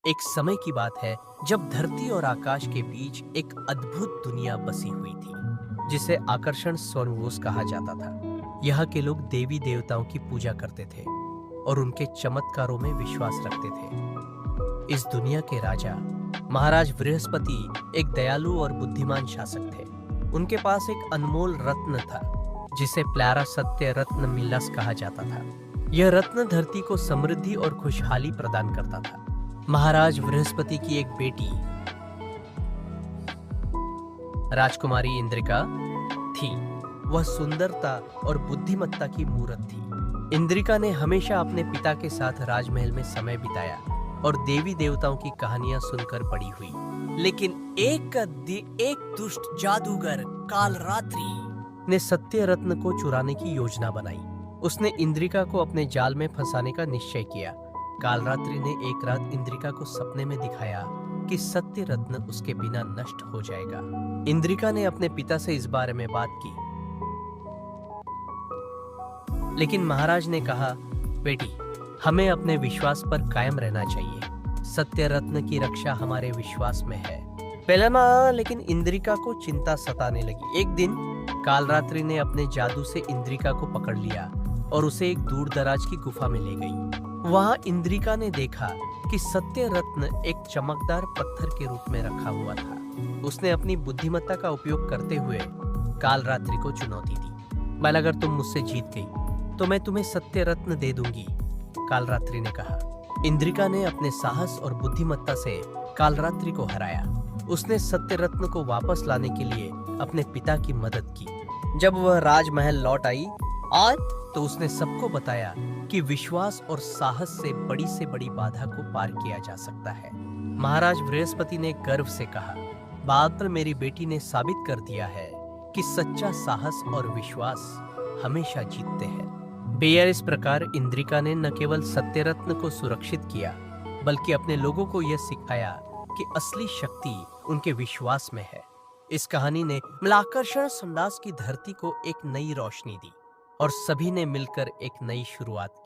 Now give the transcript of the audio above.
एक समय की बात है जब धरती और आकाश के बीच एक अद्भुत दुनिया बसी हुई थी, जिसे आकर्षण सौरवोस कहा जाता था। यहाँ के लोग देवी देवताओं की पूजा करते थे और उनके चमत्कारों में विश्वास रखते थे। इस दुनिया के राजा महाराज बृहस्पति एक दयालु और बुद्धिमान शासक थे। उनके पास एक अनमोल रत्न था जिसे प्यारा सत्य रत्न मिलस कहा जाता था। यह रत्न धरती को समृद्धि और खुशहाली प्रदान करता था। महाराज बृहस्पति की एक बेटी राजकुमारी इंद्रिका थी। वह सुंदरता और बुद्धिमत्ता की मूरत थी। इंद्रिका ने हमेशा अपने पिता के साथ राजमहल में समय बिताया और देवी देवताओं की कहानियां सुनकर बड़ी हुई। लेकिन एक दुष्ट जादूगर कालरात्रि ने सत्य रत्न को चुराने की योजना बनाई। उसने इंद्रिका को अपने जाल में फंसाने का निश्चय किया। कालरात्रि ने एक रात इंद्रिका को सपने में दिखाया कि सत्य रत्न उसके बिना नष्ट हो जाएगा। इंद्रिका ने अपने पिता से इस बारे में बात की, लेकिन महाराज ने कहा, बेटी, हमें अपने विश्वास पर कायम रहना चाहिए। सत्य रत्न की रक्षा हमारे विश्वास में है। लेकिन इंद्रिका को चिंता सताने लगी। एक दिन कालरात्रि ने अपने जादू से इंद्रिका को पकड़ लिया और उसे एक दूर दराज की गुफा में ले गई। वहां इंद्रिका ने देखा कि सत्य रत्न एक चमकदार पत्थर के रूप में रखा हुआ था। उसने अपनी बुद्धिमत्ता का उपयोग करते हुए कालरात्रि को चुनौती दी। अगर तुम मुझसे जीत गई तो मैं तुम्हें सत्य रत्न दे दूंगी, कालरात्रि ने कहा। इंद्रिका ने अपने साहस और बुद्धिमत्ता से कालरात्रि को हराया। उसने सत्य रत्न को वापस लाने के लिए अपने पिता की मदद की। जब वह राजमहल लौट आई तो उसने सबको बताया कि विश्वास और साहस से बड़ी बाधा को पार किया जा सकता है। महाराज बृहस्पति ने गर्व से कहा, बाद में मेरी बेटी ने साबित कर दिया है कि सच्चा साहस और विश्वास हमेशा जीतते हैं। इस प्रकार इंद्रिका ने न केवल सत्य रत्न को सुरक्षित किया, बल्कि अपने लोगों को यह सिखाया कि असली शक्ति उनके विश्वास में है। इस कहानी ने आकर्षण संदास की धरती को एक नई रोशनी दी और सभी ने मिलकर एक नई शुरुआत की।